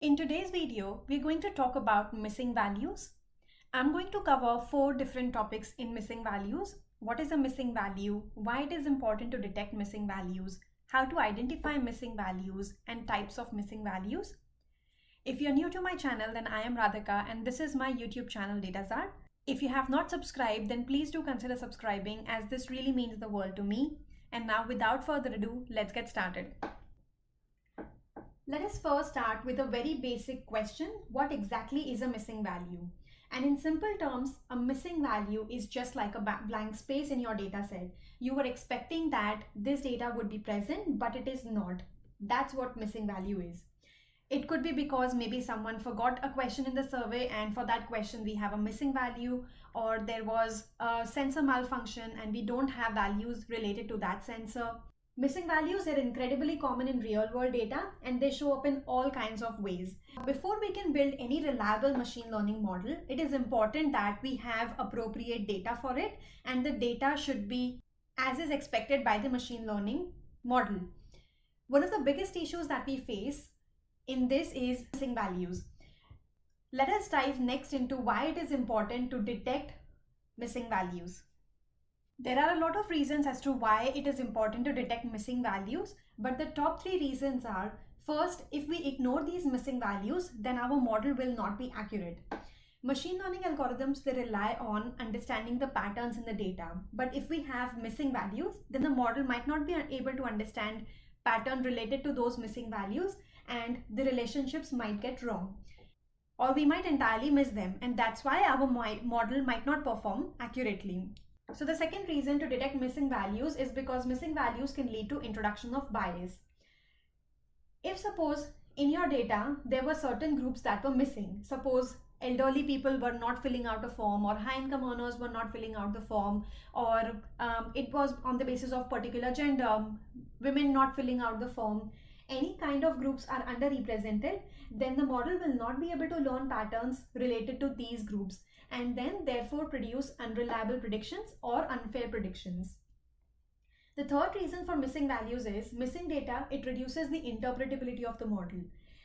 In today's video, we're going to talk about missing values. I'm going to cover 4 different topics in missing values. What is a missing value? Why it is important to detect missing values? How to identify missing values and types of missing values. If you're new to my channel, then I am Radhika and this is my YouTube channel Datazard. If you have not subscribed, then please do consider subscribing as this really means the world to me. And now without further ado, let's get started. Let us first start with a very basic question. What exactly is a missing value? And in simple terms, a missing value is just like a blank space in your data set. You were expecting that this data would be present, but it is not. That's what missing value is. It could be because maybe someone forgot a question in the survey and for that question we have a missing value, or there was a sensor malfunction and we don't have values related to that sensor. Missing values are incredibly common in real-world data and they show up in all kinds of ways. Before we can build any reliable machine learning model, it is important that we have appropriate data for it, and the data should be as is expected by the machine learning model. One of the biggest issues that we face in this is missing values. Let us dive next into why it is important to detect missing values. There are a lot of reasons as to why it is important to detect missing values, but the top 3 reasons are: first, if we ignore these missing values, then our model will not be accurate. Machine learning algorithms, they rely on understanding the patterns in the data, but if we have missing values, then the model might not be able to understand pattern related to those missing values and the relationships might get wrong. Or we might entirely miss them, and that's why our model might not perform accurately. So the second reason to detect missing values is because missing values can lead to introduction of bias. If suppose in your data there were certain groups that were missing, suppose elderly people were not filling out a form, or high income earners were not filling out the form, or it was on the basis of particular gender, women not filling out the form, any kind of groups are underrepresented, then the model will not be able to learn patterns related to these groups and then therefore produce unreliable predictions or unfair predictions. The third reason for missing values is missing data, it reduces the interpretability of the model.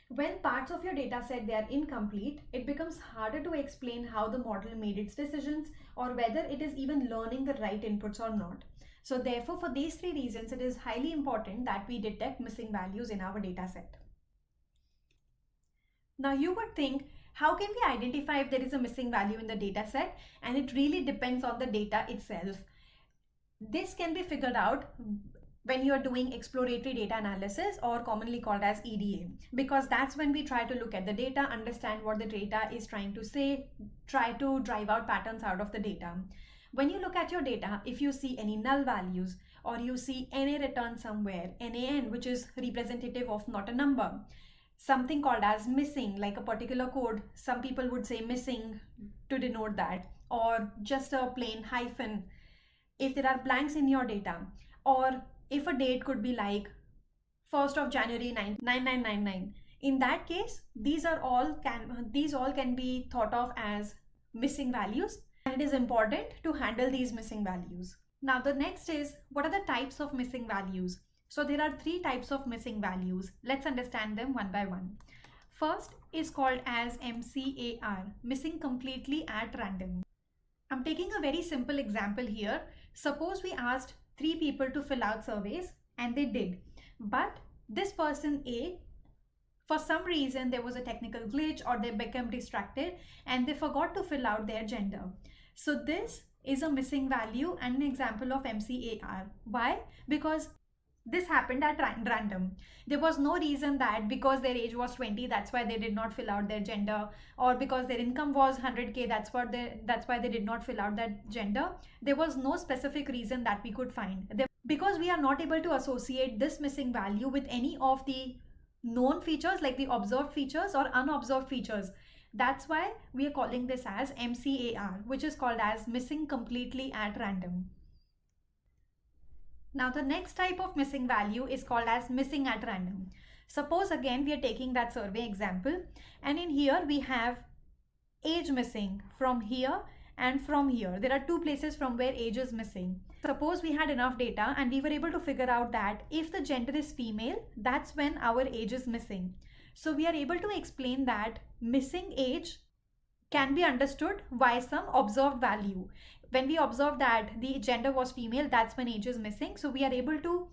When parts of your data set they are incomplete, it becomes harder to explain how the model made its decisions or whether it is even learning the right inputs or not. So therefore, for these 3 reasons, it is highly important that we detect missing values in our data set. Now you would think, how can we identify if there is a missing value in the data set? And it really depends on the data itself. This can be figured out when you're doing exploratory data analysis, or commonly called as EDA, because that's when we try to look at the data, understand what the data is trying to say, try to drive out patterns out of the data. When you look at your data, if you see any null values, or you see NA return somewhere, NaN, which is representative of not a number, something called as missing, like a particular code, some people would say missing to denote that, or just a plain hyphen, if there are blanks in your data, or if a date could be like 1st of January 9999, in that case, these all can be thought of as missing values, and it is important to handle these missing values. Now the next is, what are the types of missing values? So there are 3 types of missing values. Let's understand them one by one. First is called as MCAR, missing completely at random. I'm taking a very simple example here. Suppose we asked 3 people to fill out surveys and they did, but this person A, for some reason there was a technical glitch or they became distracted and they forgot to fill out their gender. So this is a missing value and an example of MCAR. Why? Because this happened at random. There was no reason that because their age was 20, that's why they did not fill out their gender, or because their income was 100K, that's why they did not fill out that gender. There was no specific reason that we could find. Because we are not able to associate this missing value with any of the known features like the observed features or unobserved features. That's why we are calling this as MCAR, which is called as missing completely at random. Now the next type of missing value is called as missing at random. Suppose again we are taking that survey example, and in here we have age missing from here and from here. There are 2 places from where age is missing. Suppose we had enough data and we were able to figure out that if the gender is female, that's when our age is missing. So we are able to explain that missing age can be understood by some observed value. When we observe that the gender was female, that's when age is missing. So we are able to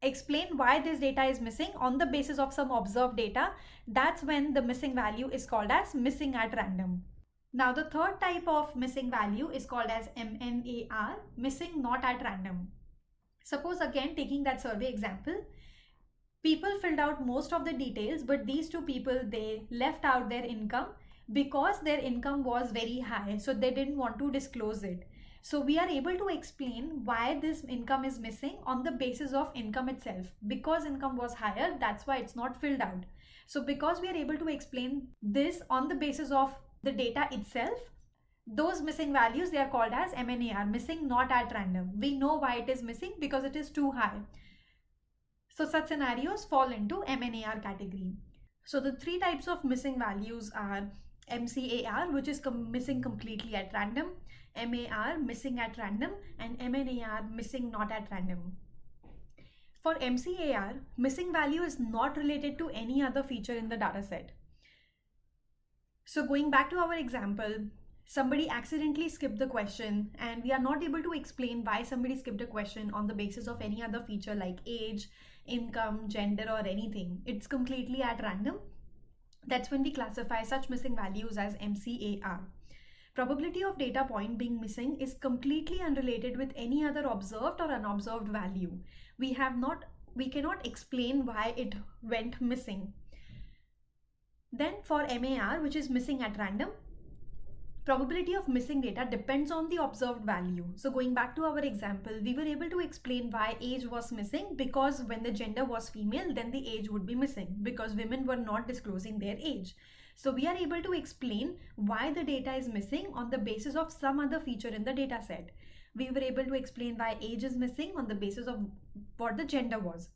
explain why this data is missing on the basis of some observed data. That's when the missing value is called as missing at random. Now the third type of missing value is called as MNAR, missing not at random. Suppose again taking that survey example, people filled out most of the details, but these two people, they left out their income because their income was very high, so they didn't want to disclose it. So we are able to explain why this income is missing on the basis of income itself. Because income was higher, that's why it's not filled out. So because we are able to explain this on the basis of the data itself, those missing values, they are called as MNAR, missing not at random. We know why it is missing, because it is too high. So such scenarios fall into MNAR category. So the three types of missing values are MCAR, which is missing completely at random, MAR, missing at random, and MNAR, missing not at random. For MCAR, missing value is not related to any other feature in the dataset. So going back to our example, somebody accidentally skipped the question and we are not able to explain why somebody skipped a question on the basis of any other feature like age, income, gender, or anything. It's completely at random. That's when we classify such missing values as MCAR. Probability of data point being missing is completely unrelated with any other observed or unobserved value. We cannot explain why it went missing. Then for MAR, which is missing at random, probability of missing data depends on the observed value. So going back to our example, we were able to explain why age was missing, because when the gender was female, then the age would be missing because women were not disclosing their age. So we are able to explain why the data is missing on the basis of some other feature in the data set. We were able to explain why age is missing on the basis of what the gender was.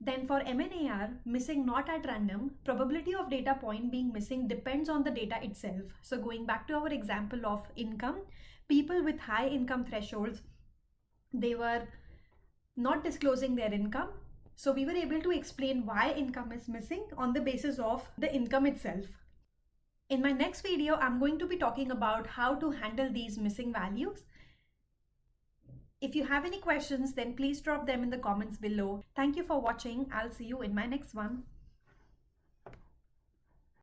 Then for MNAR, missing not at random, probability of data point being missing depends on the data itself. So going back to our example of income, people with high income thresholds, they were not disclosing their income. So we were able to explain why income is missing on the basis of the income itself. In my next video, I'm going to be talking about how to handle these missing values. If you have any questions, then please drop them in the comments below. Thank you for watching. I'll see you in my next one.